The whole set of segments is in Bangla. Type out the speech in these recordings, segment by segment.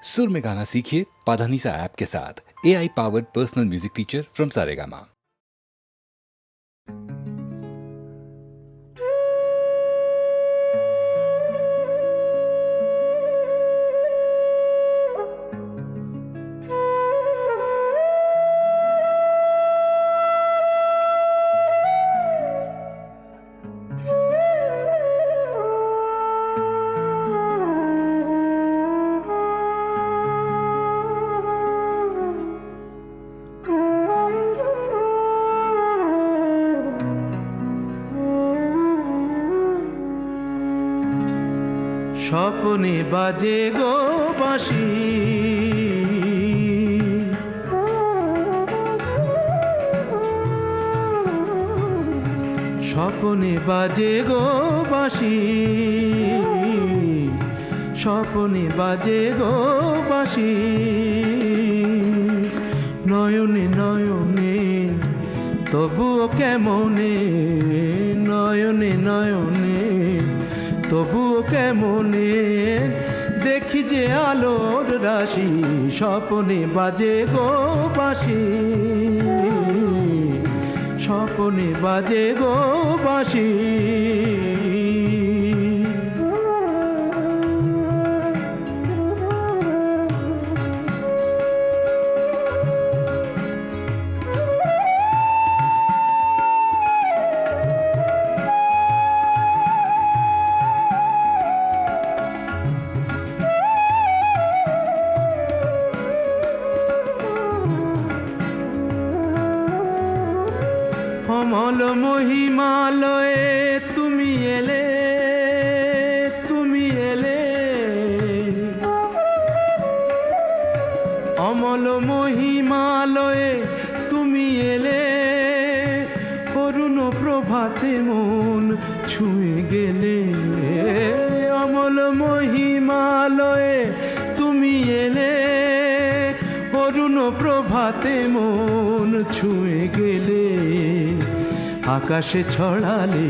सुर में गाना सीखिए पाधानीसा ऐप के साथ। AI powered personal music teacher from Saregama. স্বপনে বাজে গো বাঁশি, স্বপনে বাজে গো বাঁশি, স্বপনে বাজে গো বাঁশি। নয়নে নয়নে তবুও কেমনে, নয়নে নয়নে তবুও কেমনে দেখি যে আলোর রাশি। স্বপনে বাজে গো বাঁশি, স্বপনে বাজে গো বাঁশি। অমল মহিমালয়ে তুমি এলে, তুমি এলে, অমল মহিমালয়ে তুমি এলে। অরুণ প্রভাতে মন ছুঁয়ে গেলে, অমল মহিমালয়ে তুমি এলে। অরুণ প্রভাতে মন ছুঁয়ে গেলে। আকাশে ছড়ালে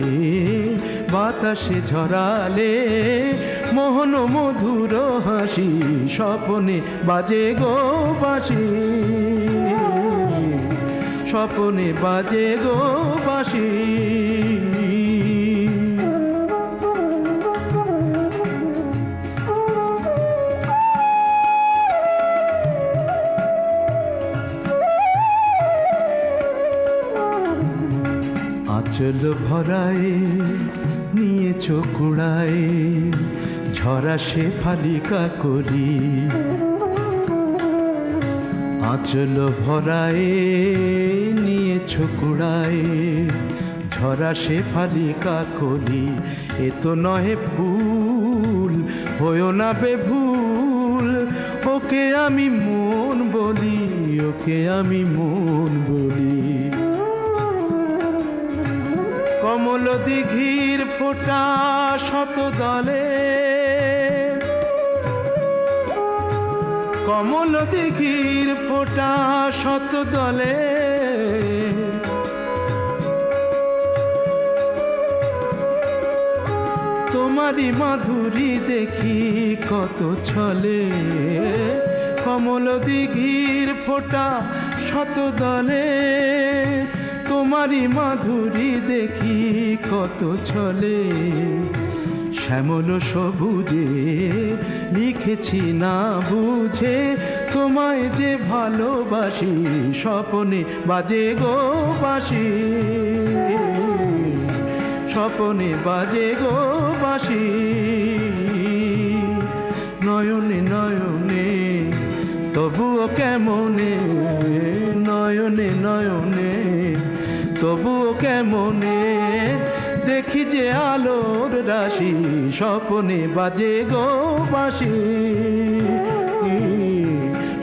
বাতাসে ঝরালে মোহন মধুর হাসি। স্বপনে বাজে গো বাঁশি, স্বপনে বাজে গো বাঁশি। আঁচল ভরায় নিয়েছ কুড়ায় ঝরা সে ফালিকা করি। আঁচল ভরায় নিয়েছ কুড়ায় ঝরা সে ফালিকা করি। এ তো নহে ফুল হয়ো না বেভুল, ওকে আমি মন বলি, ওকে আমি মন বলি। কমল দিঘির ফোঁটা শত দলে, কমল দিঘির ফোঁটা শত দলে। তোমারই মাধুরী দেখি কত ছলে। কমল দিঘির ফোঁটা শত দলে, তোমারই মাধুরী দেখি কত ছলে। শ্যামল সবুজে লিখেছি না বুঝে তোমায় যে ভালোবাসি। স্বপনে বাজে গো বাঁশি, স্বপনে বাজে গো বাঁশি। নয়নে নয়নে তবুও কেমনে, নয়নে নয়নে তবুও কেমনে দেখি যে আলোর রাশি। স্বপনে বাজে গো বাঁশি,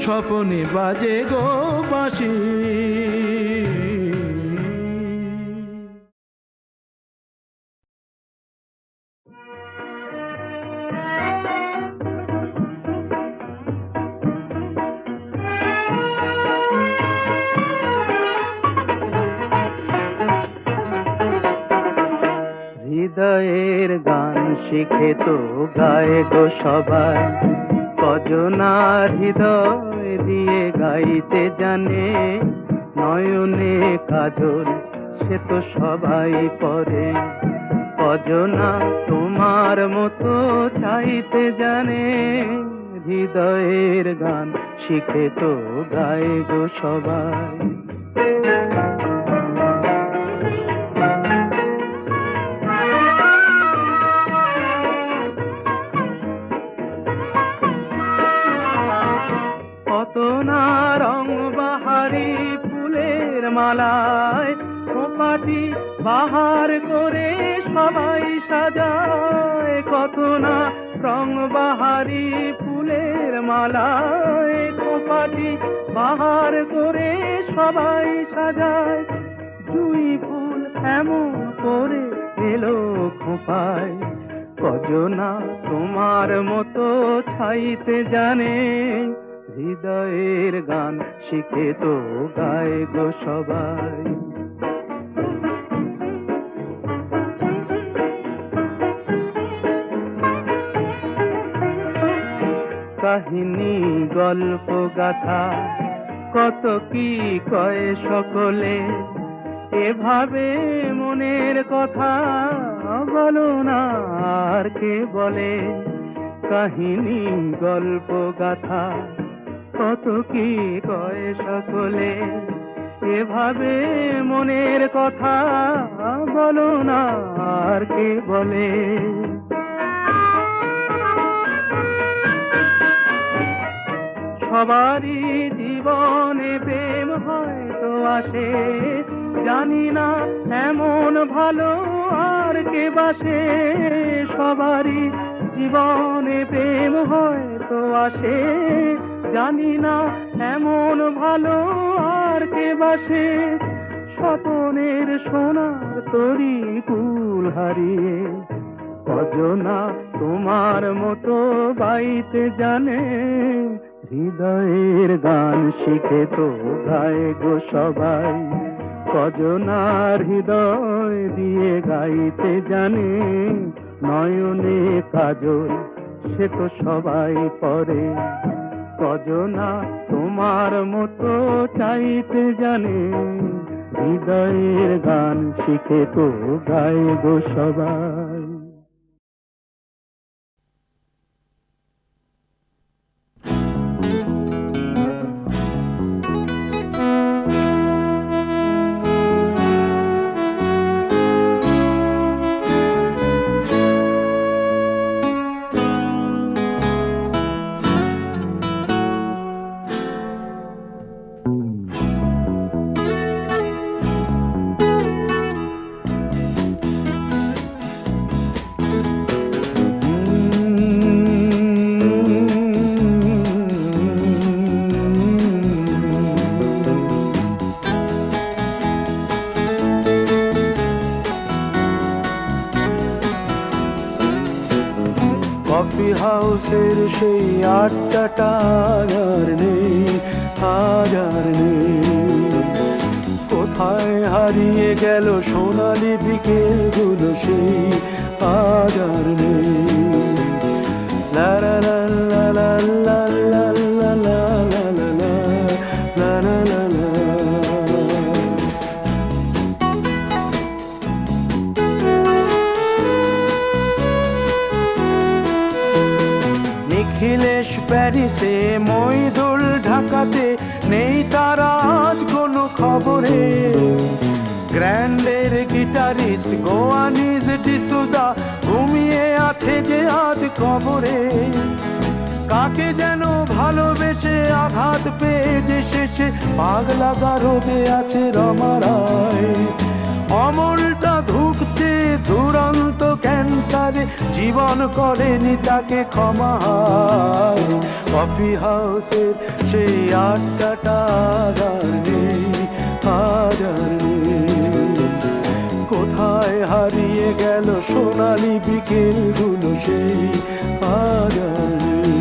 স্বপনে বাজে গো বাঁশি। হৃদয়ের গান শিখে তো গায়ে গো সবাই, কজনার হৃদয় দিয়ে গাইতে জানে, নয়নে কাজল সে তো সবাই পরে। কজনা তোমার মতো চাইতে জানে, হৃদয়ের গান শিখে তো গায় গো সবাই। কত না রং বাহারি ফুলের মালায়, খোঁপাটি বাহার করে সবাই সাজায়। কত না রং বাহারি ফুলের মালায়, খোঁপাটি বাহার করে সবাই সাজায়। জুঁই ফুল এমন করে এলো খোঁপায়, কজনা তোমার মতো ছাইতে জানে, হৃদয়ের গান শিখে তো গায় গো সবাই। কাহিনী গল্প গাথা কত কি কয় সকলে, এভাবে মনের কথা বলো না আর কে বলে। কাহিনী গল্প গাথা কত কি কয় সকলে, এভাবে মনের কথা বলো না আর কে বলে। সবারই জীবনে প্রেম হয়তো আসে, জানি না এমন ভালো আর কে বাসে। সবারই জীবনে প্রেম হয়তো আসে, জানি না এমন ভালো আর কে বাসে। স্বপনের সোনার তরি কুল হারিয়ে, কজনা তোমার মতো বাইতে জানে, হৃদয়ের গান শিখে তো গায় গো সবাই। কজনার হৃদয় দিয়ে গাইতে জানে, নয়নে কাজল সে তো সবাই পরে। কজনা তোমার মতো চাইতে জানে, হৃদয়ের গান শিখে তো গায় গো সবাই। কফি হাউসের সেই আড্ডাটা আর নেই, আজ আর নেই। কোথায় হারিয়ে গেল সোনালি বিকেলগুলো সেই, আজ আর নেই। লা লা লা লা লা লা লা লা লা লা লা লা লা লা। নিখিলেশ প্যারিসে, মইদুল ঢাকাতে, নেই তারা আজ কোনো খবরে। গ্র্যান্ডের গিটারিস্ট গোয়ানিজ ডিসুজা ঘুমিয়ে আছে যে আজ কবরে। কাকে যেন ভালোবেসে আঘাত পেয়ে যে শেষে পাগলা গারদে আছে রমা রায়। অমলটা ধুকছে দুরন্ত ক্যান্সারে, জীবন করেনি তাকে ক্ষমা। কফি হাউসের সেই আড্ডাটা আর নেই, আজ আর নেই। কোথায় হারিয়ে গেল সোনালি বিকেলগুলো সেই, আজ আর নেই।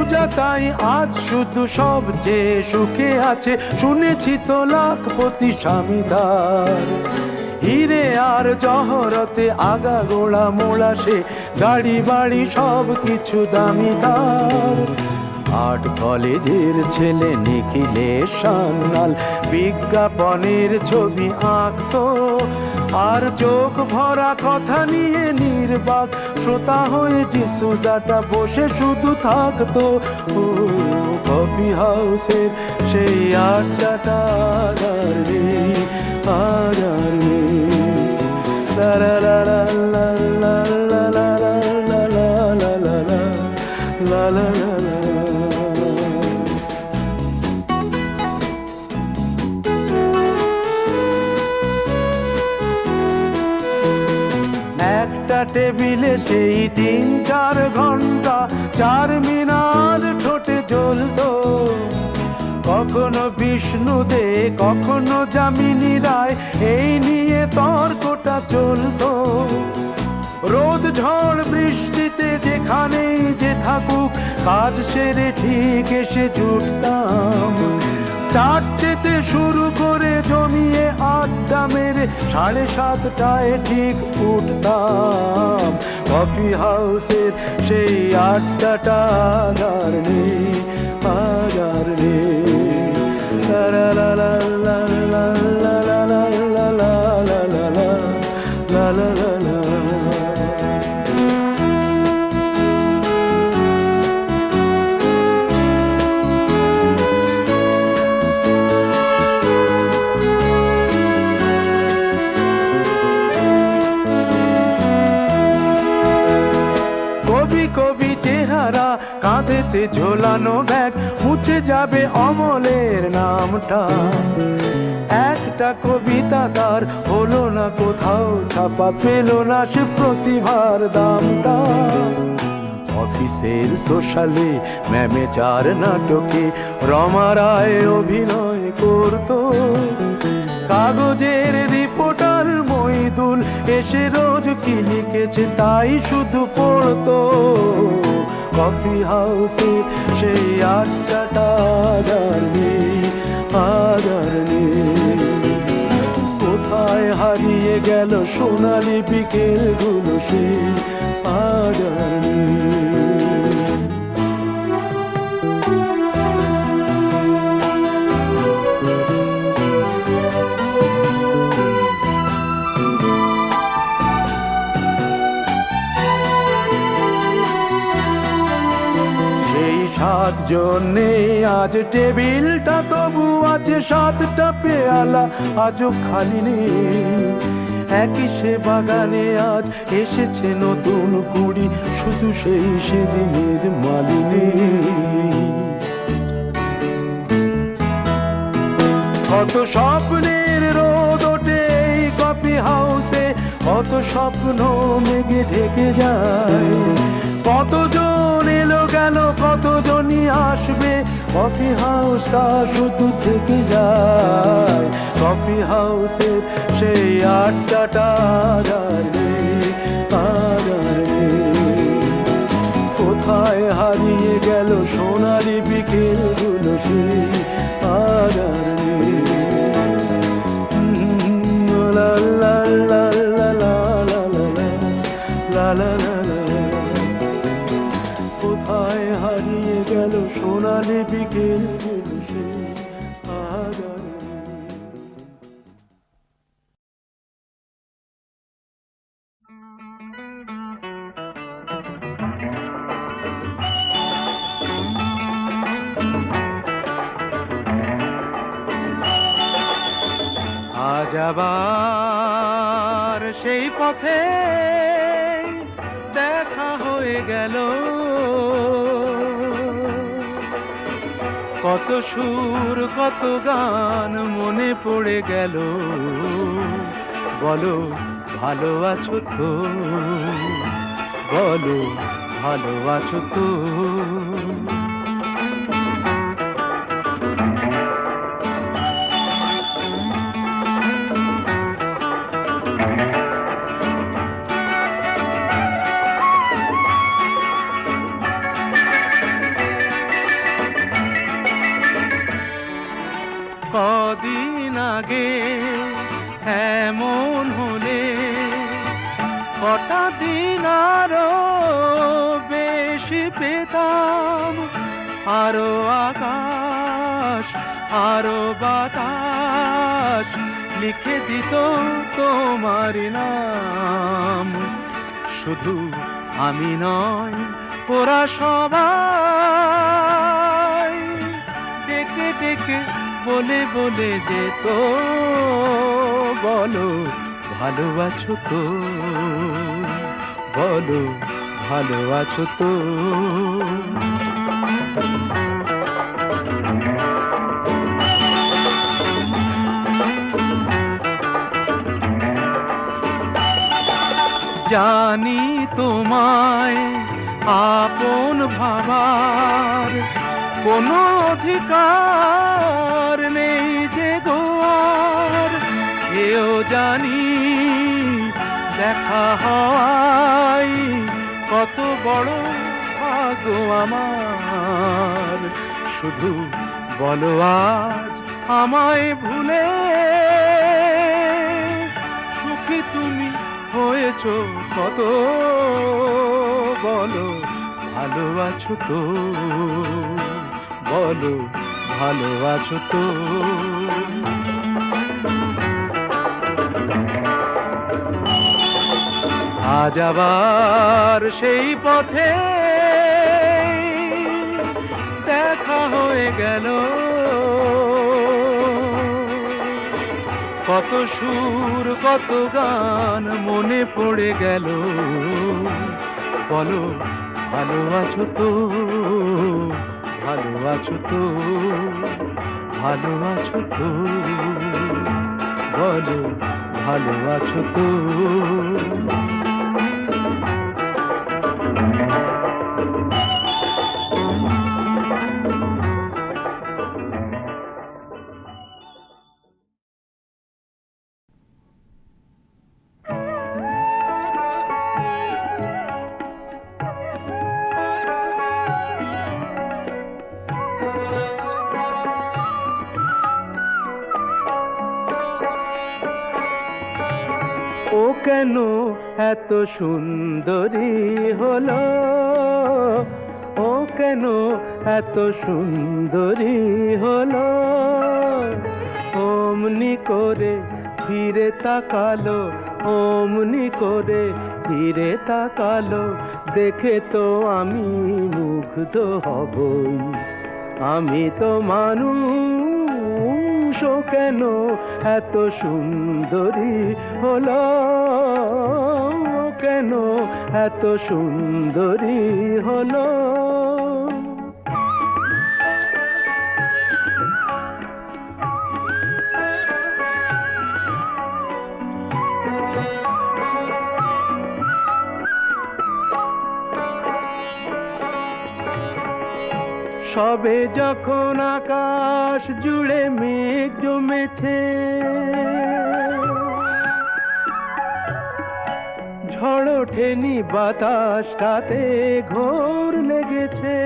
পূজা তাই আজ শুধু সবচেয়ে সুখে আছে, শুনেছি তো লাখপতি স্বামীদার। হিরে আর জহরতে আগা গোড়া মোড়া সে, গাড়ি বাড়ি সব কিছু দামি তার। আর্ট কলেজের ছেলে নিখিলেশ সান্যাল বিজ্ঞাপনের ছবি আঁকতো, আর চোখ ভরা কথা নিয়ে নির্বাক শ্রোতা হয়ে ডিসুজাটা বসে শুধু থাকতো। ও কফি হাউসের সেই আড্ডাটা আর নেই, আর নেই। লা লা লা লা লা লা লা লা লা লা লা লা লা লা। একটা টেবিলে সেই 3-4 ঘন্টা চারমিনার ঠোঁটে জ্বলতো, কখনো বিষ্ণু দে কখনো যামিনী রায়, এই নিয়ে তর্কটা চলতো। রোদ ঝড় বৃষ্টিতে যেখানেই যে থাকুক, কাজ সেরে ঠিক এসে জুটতাম। 4টেতে শুরু করে জমিয়ে আড্ডা মেরে 7:30টায় ঠিক উঠতাম। কফি হাউসের সেই আড্ডাটা আর নেই, আর নেই। লা লা লা লা লা লা লা লা লা লা লা লা লা লা লা। কবি চেহারা, কাঁধেতে ঝোলানো ব্যাগ, মুছে যাবে অমলের নামটা। একটা কবিতা তার হলো না কোথাও ছাপা, পেল না সে প্রতিভার দামটা। অফিসের সোশ্যালে ম্যামে 4 নাটকে রমা রায় অভিনয় করতো, কাগজের রিপোর্টার মইদুল এসে রোজ কি লিখেছে তাই শুধু পড়তো। কফি হাউসে সেই আড্ডাটা আর নেই, আর নেই। কোথায় হারিয়ে গেল সোনালি বিকেলগুলো সেই, আর নেই। সেই 7 জন নেই আজ টেবিলটা, তবু আছে 7টা পেয়ালা আজও খালি নেই। একই সে বাগানে আজ এসেছে নতুন কুড়ি, শুধু সেই সেদিনের মালিনী। কত স্বপ্নের রোদ ওঠে এই কফি হাউসে, কত স্বপ্ন মেঘে ঢেকে যায়। কতজন এলো গেল, কতজনই আসবে, কফি হাউসটা শুধু থেকে যায়। কফি হাউসের সেই আড্ডাটা আর নেই, আর নেই। কোথায় হারিয়ে গেল সোনালি বিকেলগুলো সেই, আর নেই। লা লা লা লা লা লা লা লা লা লা। কোথায় হারিয়ে গেল সোনালি বিকেলগুলো সেই, আর আজ আবার সেই পথে দেখা হয়ে গেল। কত সুর কত গান মনে পড়ে গেল, বলো ভালো আছো তো, বলো ভালো আছো তো। আগে এমন হলে কটা দিন আরো বেশি পেতাম, আরো আকাশ আরো বাতাস লিখে দিত তোমার নাম। শুধু আমি নয়, ওরা সবাই ডেকে ডেকে বলে বলে যেত, বলো ভালো আছো তো, বলো ভালো আছো তো। জানি তোমায় আপন ভাবার কোনো অধিকার নেই যে গোয়ার, এও জানি দেখা হয় কত বড় ভাগ্য আমার। শুধু বলো আজ আমায় ভুলে সুখী তুমি হয়েছো কত, বলো ভালো আছো তো, বলো ভালো আছো তো। আজ আবার সেই পথে দেখা হয়ে গেল, কত সুর কত গান মনে পড়ে গেল, বলো ভালো আছো তো, ভালো আছো তো, ভালো আছো তো, বলো ভালো আছো তো। ও কেন এত সুন্দরী হলো, ও কেন এত সুন্দরী হলো, অমনি করে ফিরে তাকালো, অমনি করে ফিরে তাকালো, দেখে তো আমি মুগ্ধ হবই, আমি তো মানুষ, ও কেন এত সুন্দরী হলো, কেন এত সুন্দরী হলো। সবে যখন আকাশ জুড়ে মেঘ জমেছে, ঝড় ওঠেনি বাতাসটাতে ঘোর লেগেছে,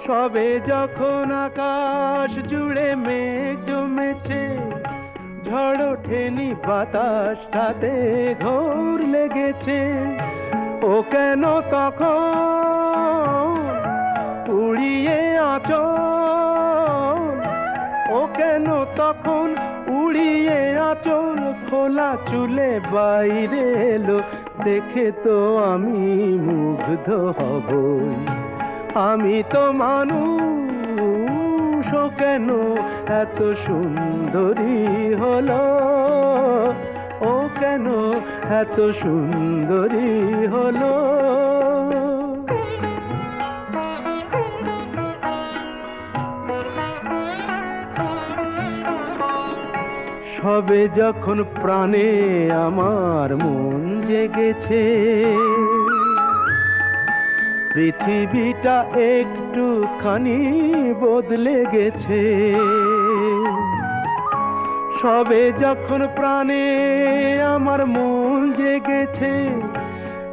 সবে যখন আকাশ জুড়ে মেঘ জমেছে, ঝড় ওঠেনি বাতাসটাতে ঘোর লেগেছে, ও কেন তখন উড়িয়ে আঁচল, ও কেন তখন উড়িয়ে আঁচল, খোলা চুলে বাইরে এলো, দেখে তো আমি মুগ্ধ হবই, আমি তো মানুষ, ও কেন এত সুন্দরী হলো, ও কেন এত সুন্দরী হলো। সবে যখন প্রাণে আমার মন জেগেছে, পৃথিবীটা একটুখানি বদলে গেছে, সবে যখন প্রাণে আমার মন জেগেছে,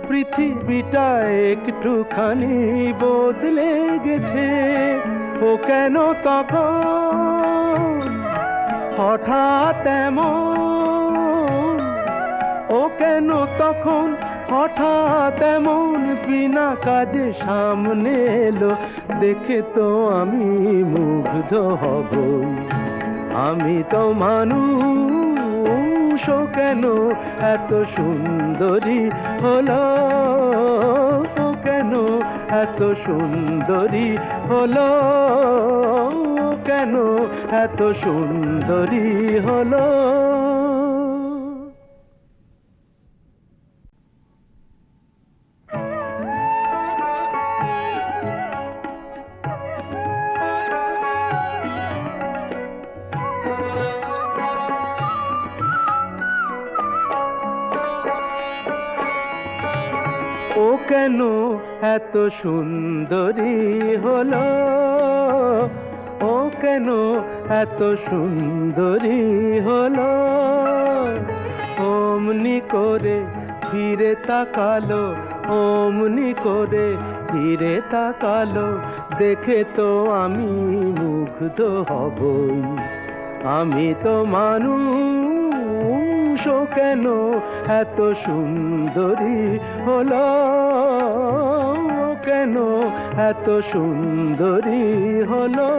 পৃথিবীটা একটুখানি বদলে গেছে। ও কেন তখন হঠাৎ এমন, ও কেন তখন হঠাৎ এমন বিনা কাজে সামনে এলো, দেখে তো আমি মুগ্ধ হবই। আমি তো মানুষ, ও কেন এত সুন্দরী হলো, ও কেন এত সুন্দরী হলো, ও কেন এত সুন্দরী হলো। ও কেন এত সুন্দরী হলো, ও কেন এত সুন্দরী হলো। অমনি করে ফিরে তাকালো, অমনি করে ফিরে তাকালো, দেখে তো আমি মুগ্ধ হবই। আমি তো মানুষ, ও কেন এত সুন্দরী হলো, ও কেন এত সুন্দরী হলো।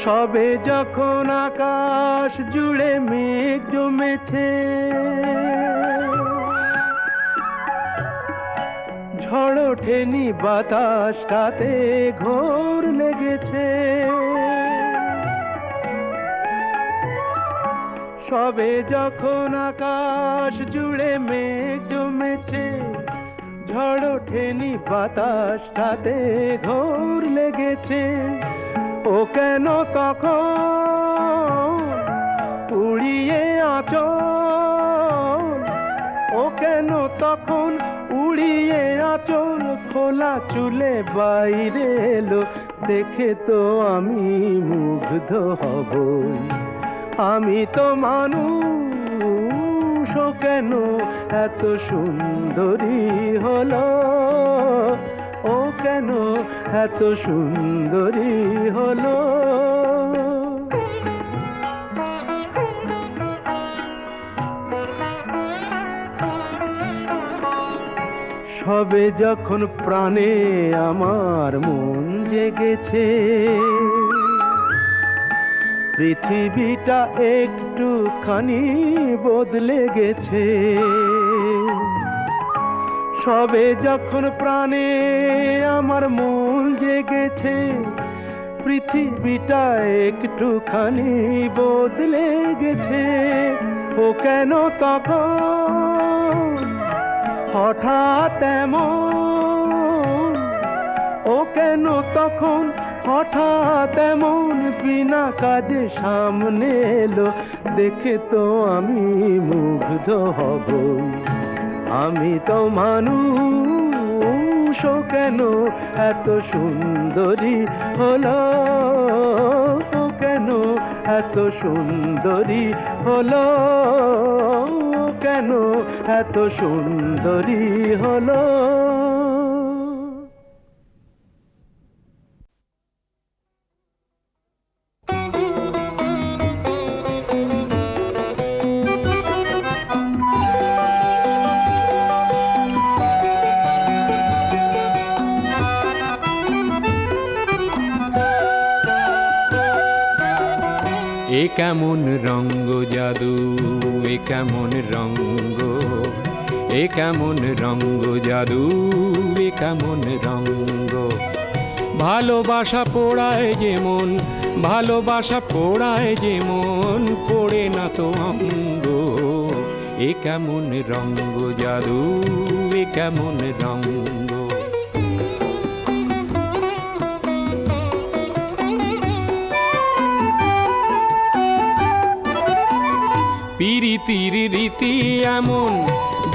সবে যখন আকাশ জুড়ে মেঘ জমেছে, ঝড় ওঠেনি বাতাসটাতে ঘোর লেগেছে। সবে যখন আকাশ জুড়ে মেঘ জমেছে, ঝড় ওঠেনি বাতাসটাতে ঘোর লেগেছে। ও কেন তখন উড়িয়ে আঁচল, ও কেন তখন উড়িয়ে আঁচল, খোলা চুলে বাইরে এলো, দেখে তো আমি মুগ্ধ হবই। আমি তো মানুষ, ও কেন এত সুন্দরী হলো, ও কেন এত সুন্দরী হলো। সবে যখন প্রাণে আমার মন জেগেছে, পৃথিবীটা একটুখানি বদলে গেছে। সবে যখন প্রাণে আমার মন জেগেছে, পৃথিবীটা একটুখানি বদলে গেছে। ও কেন তখন হঠাৎ এমন, ও কেন তখন হঠাৎ এমন বিনা কাজে সামনে এলো, দেখে তো আমি মুগ্ধ হবই। আমি তো মানুষ, ও কেন এত সুন্দরী হলো, ও কেন এত সুন্দরী হলো, ও কেন এত সুন্দরী হলো। এ কেমন রঙ্গ জাদু, এ কেমন রঙ্গ, এ কেমন রঙ্গ জাদু, এ কেমন রঙ্গ। ভালোবাসা পোড়ায় যেমন, ভালোবাসা পোড়ায় যেমন, পোড়ে না তো অঙ্গ। এ কেমন রঙ্গ জাদু, এ কেমন রঙ্গ। পীরিতির রীতি এমন,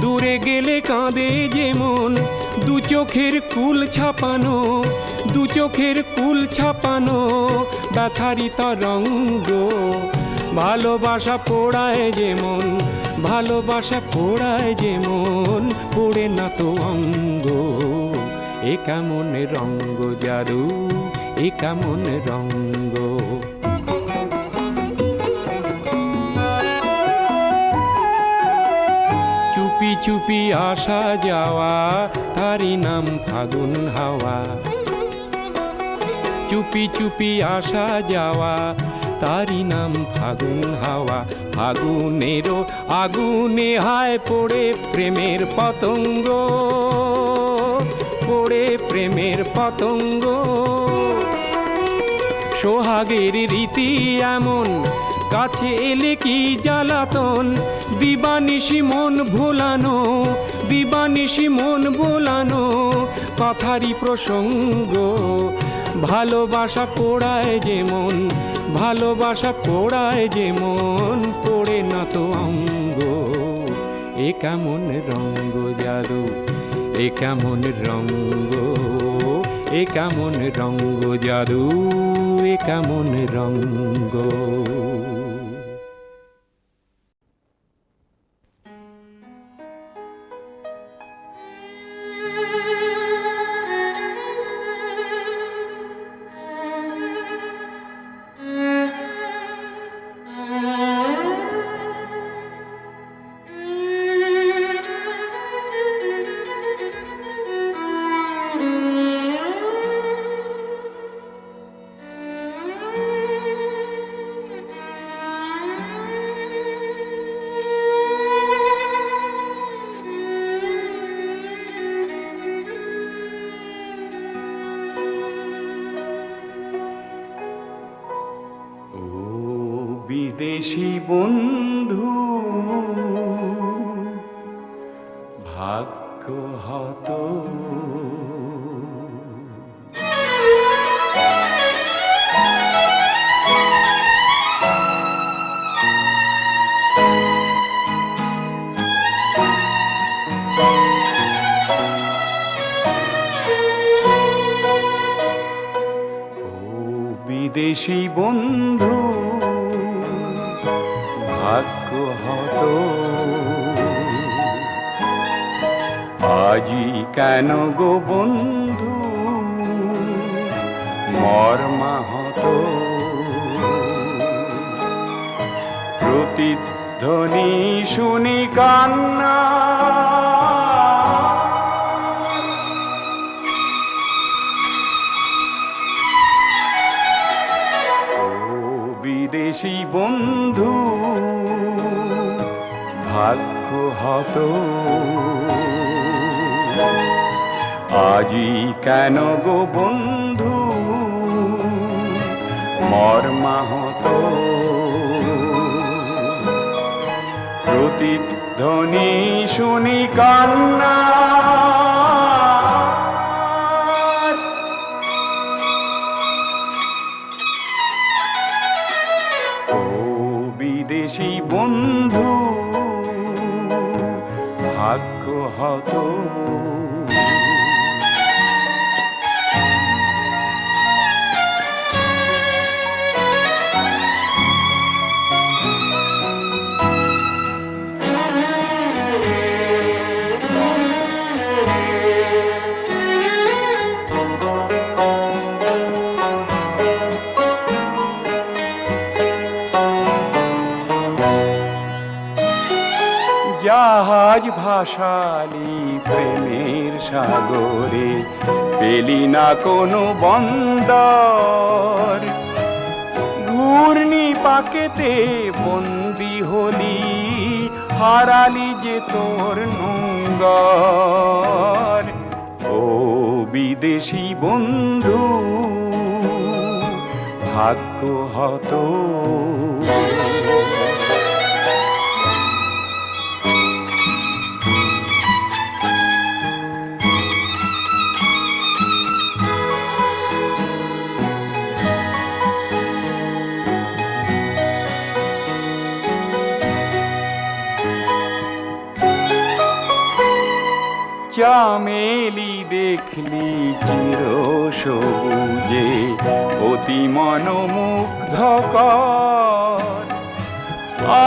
দূরে গেলে কাঁদে যেমন দু চোখের কুল ছাপানো, দু চোখের কুল ছাপানো ব্যথারি তরঙ্গ। ভালোবাসা পোড়ায় যেমন, ভালোবাসা পোড়ায় যেমন, পোড়ে না তো অঙ্গ। এ কেমন রঙ্গ জাদু, এ কেমন রঙ্গ। চুপি চুপি আসা যাওয়া তারি নাম ফাগুন হাওয়া। চুপি চুপি আসা যাওয়া তারি নাম ফাগুন হাওয়া। ফাগুনেরও আগুনে হায় পড়ে প্রেমের পতঙ্গ, পড়ে প্রেমের পতঙ্গ। সোহাগের রীতি এমন, কাছে এলে কি জ্বালাতন। দিবানিশি মন ভোলানো, দিবানিশি মন ভোলানো কথারই প্রসঙ্গ। ভালোবাসা পোড়ায় যেমন, ভালোবাসা পোড়ায় যেমন, পোড়ে না তো অঙ্গ। এ কেমন রঙ্গ জাদু, এ কেমন রঙ্গ, এ কেমন রঙ্গ জাদু, এ কেমন রঙ্গ। বিদেশি বন্ধু ভাগ্য হতো, বিদেশি বন্ধু ভাগ্য হতো। আজি কেন গো বন্ধু মর্মাহত। প্রতিধ্বনি শুনি কান্না, বিদেশি বন্ধু ভাগ্য হতো। আজি কেন গো বন্ধু মর্মাহত। প্রতিধ্বনি শুনি কান্না, বিদেশি বন্ধু ভাগ্য হতো। জাহাজ ভাসালি প্রেমের সাগরে, পেলি না কোনো বন্দর। ঘূর্ণি পাকেতে বন্দি হলি, হারালি যে তোর নোঙ্গর। ও বিদেশি বন্ধু ভাগ্য হতো। চামেলি দেখলি চির সবুজে অতি মনোমুগ্ধকর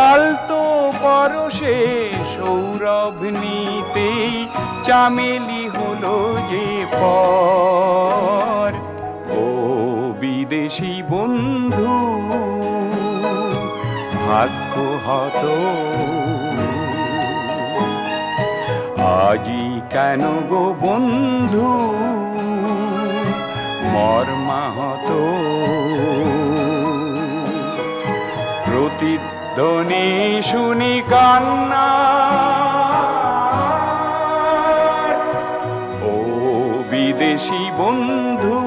আলতো পরশে সৌরভ নিতেই চামেলি হলো যে পর ও বিদেশি বন্ধু ভাগ্য হত আজি কেন গো বন্ধু মর্মাহত প্রতিধ্বনি শুনি কান্না ও বিদেশি বন্ধু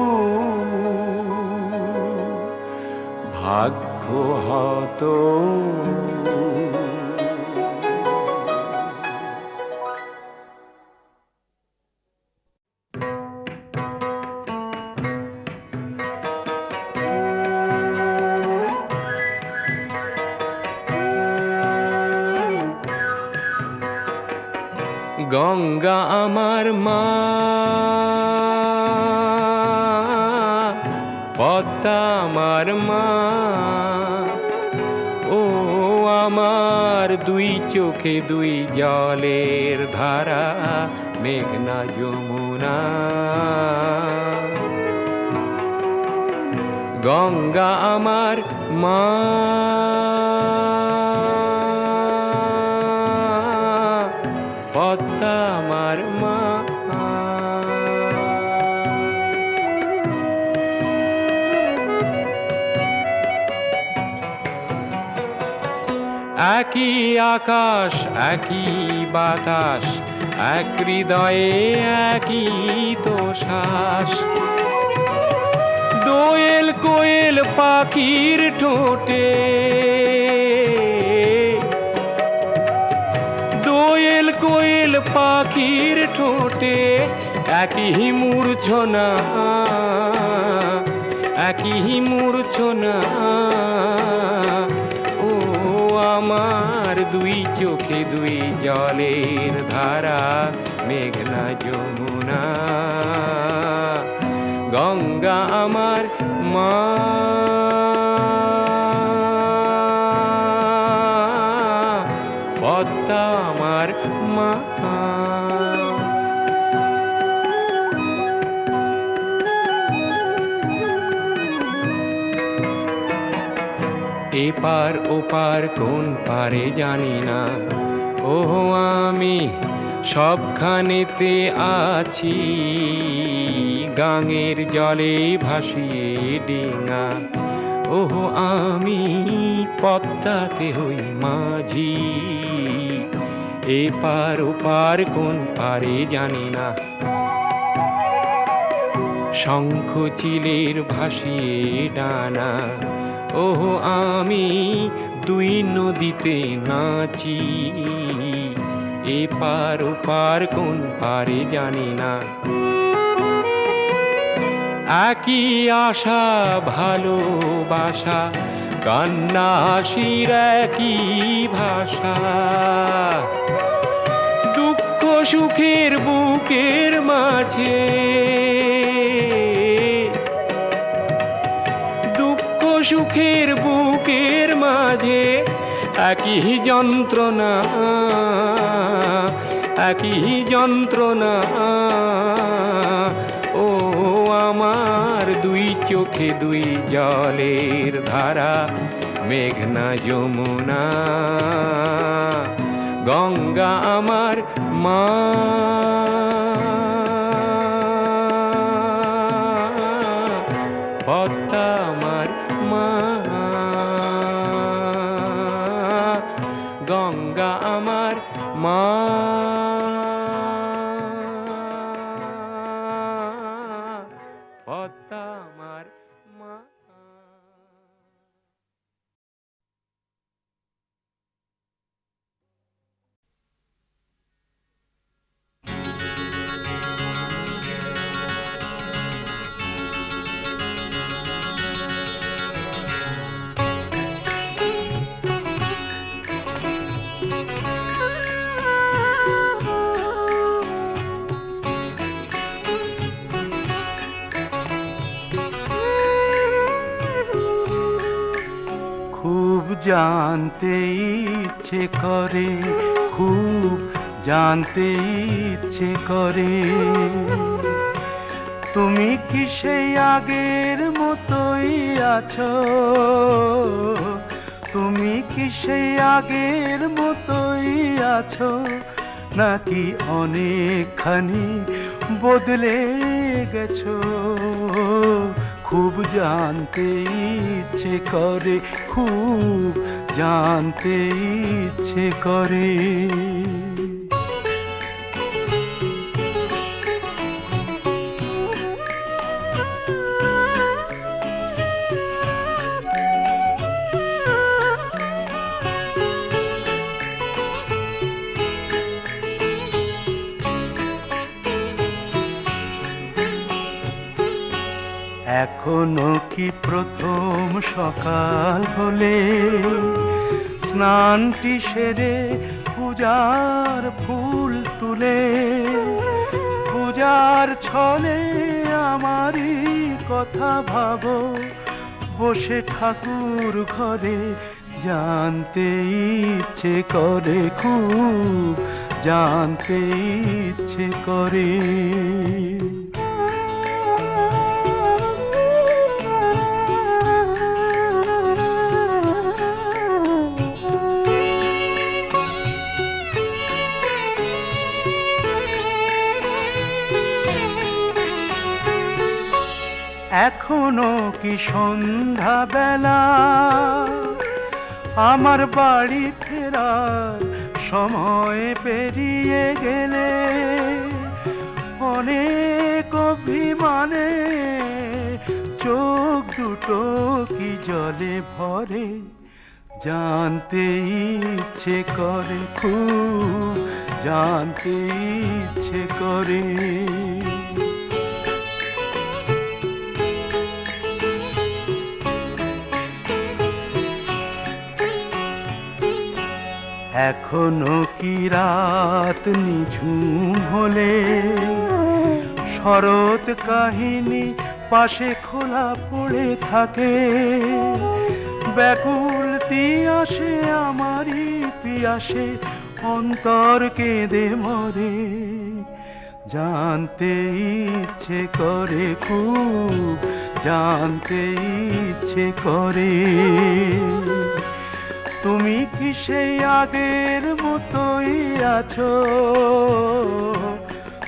ভাগ্য হত গঙ্গা আমার মা পদ্মা আমার মা ও আমার দুই চোখে দুই জলের ধারা মেঘনা যমুনা গঙ্গা আমার মা পদ্মা আমার মা একই আকাশ একই বাতাস এক হৃদয়ে একই তো শ্বাস দোয়েল কোয়েল পাখির ঠোঁটে দোয়েল কোয়েল পাখির ঠোঁটে একই মূর্ছনা একই মূর্ছনা ও আমার দুই চোখে দুই জলের ধারা মেঘনা যমুনা গঙ্গা আমার মা পদ্মা আমার মা এপার ওপার কোন পারে জানি না ও আমি সবখানেতে আছি গাঙের জলে ভাসিয়ে ডিঙা ও আমি পদ্মাতে হই মাঝি এপার ওপার কোন পারে জানি না শঙ্খ চিলের ভাসিয়ে ডানা ও আমি দুই নদীতে নাচি এপার ওপার কোন পারে জানি না একই আশা ভালোবাসা কান্না হাসির একই ভাষা দুঃখ সুখের বুকের মাঝে দুঃখ সুখের বুকের মাঝে একই যন্ত্রণা একই যন্ত্রণা ও আমার দুই চোখে দুই জলের ধারা মেঘনা যমুনা গঙ্গা আমার মা পদ্মা আমার মা গঙ্গা আমার মা পদ্মা আমার মা জানতে ইচ্ছে করে, খুব জানতে ইচ্ছে করে। তুমি কি সেই আগের মতোই আছো? তুমি কি সেই আগের মতোই আছো, নাকি অনেকখানি বদলে গেছো? খুব জানতে ইচ্ছে করে, খুব জানতে ইচ্ছে করে। এখনো কি প্রথম সকাল হলে স্নানটি সেরে পূজার ফুল তুলে, পূজার ছলে আমারই কথা ভাবো বসে ঠাকুর ঘরে? জানতে ইচ্ছে করে, খুব জানতে ইচ্ছে করে। এখনো কি সন্ধ্যা বেলা, আমার বাড়ি ফেরার সময় পেরিয়ে গেলে অনেক অভিমানে চোখ দুটো কি জলে ভরে? জানতে ইচ্ছে করে, খুব জানতে ইচ্ছে করে। এখনো কি রাত নিঝুম হলে শরৎ কাহিনী পাশে খোলা পড়ে থাকে? ব্যাকুল তিয়াসে আমারই পিয়াসে অন্তর কেঁদে মরে। জানতে ইচ্ছে করে, খুব জানতে ইচ্ছে করে। তুমি কি সেই আগের মতোই আছো?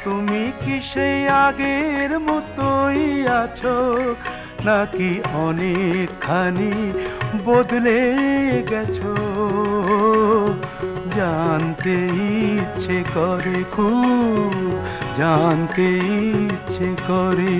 তুমি কি সেই আগের মতোই আছো, নাকি অনেকখানি বদলে গেছো? জানতে ইচ্ছে করে, খুব জানতে ইচ্ছে করে।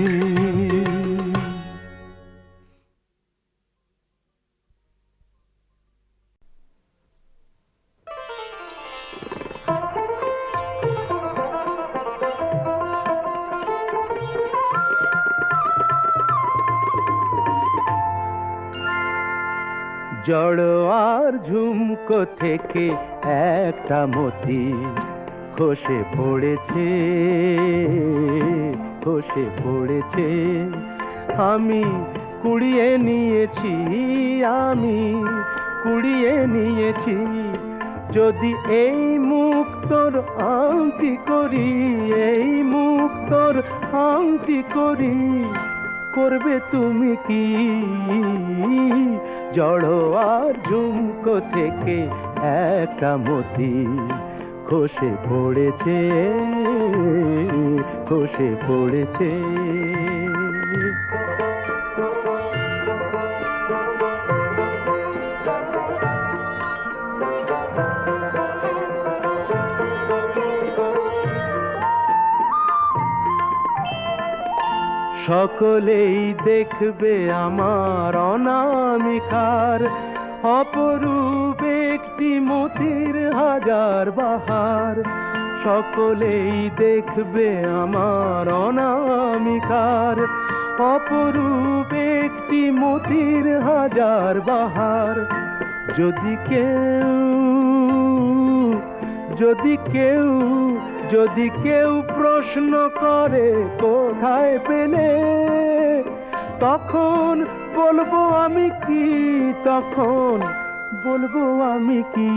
জড়োয়ার ঝুমকো থেকে একটা মতি খসে পড়েছে, খসে পড়েছে। আমি কুড়িয়ে নিয়েছি, আমি কুড়িয়ে নিয়েছি। যদি এই মুক্তোর আংটি করি, এই মুক্তোর আংটি করি, করবে তুমি কি? জড়োয়ার ঝুমকো থেকে একটা মতি খসে পড়েছে, খসে পড়েছে। সকলেই দেখবে আমার অনামিকার অপরূপ একটি মতির হাজার বাহার। সকলেই দেখবে আমার অনামিকার অপরূপ একটি মতির হাজার বাহার। যদি কেউ, যদি কেউ, যদি কেউ প্রশ্ন করে কোথায় পেলে, তখন বলবো আমি কি? তখন বলবো আমি কি,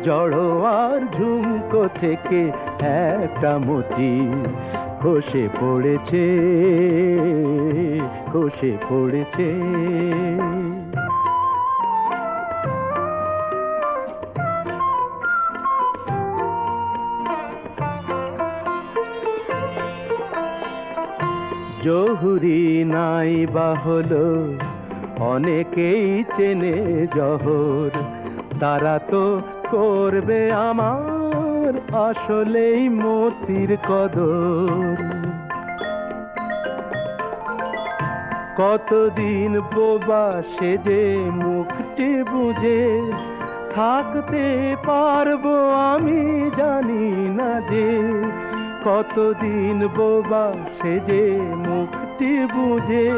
জড়ো আর ঝুমকো থেকে একটা মতি খসে পড়েছে, খসে পড়েছে। জহুরি নাই বা হলো, অনেকেই চেনে জহর, তারা তো করবে আমার আসলেই মতির কদর। কতদিন বোবা সেজে মুখটি বুঝে থাকতে পারবো আমি জানি না যে, কতদিন বোবা সেজে মুখটি বুঝে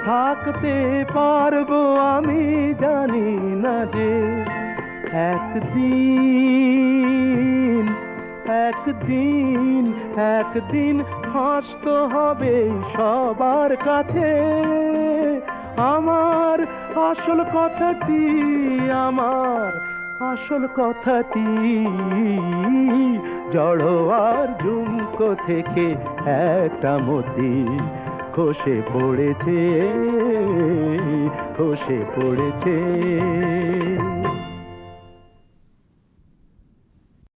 থাকতে পারবো আমি জানি না যে, একদিন একদিন একদিন হাসতে হবে সবার কাছে আমার আসল কথাটি, আমার আসল কথাটি। জড়ো আর ঝুমকো থেকে একটা মতি খসে পড়েছে, খসে পড়েছে।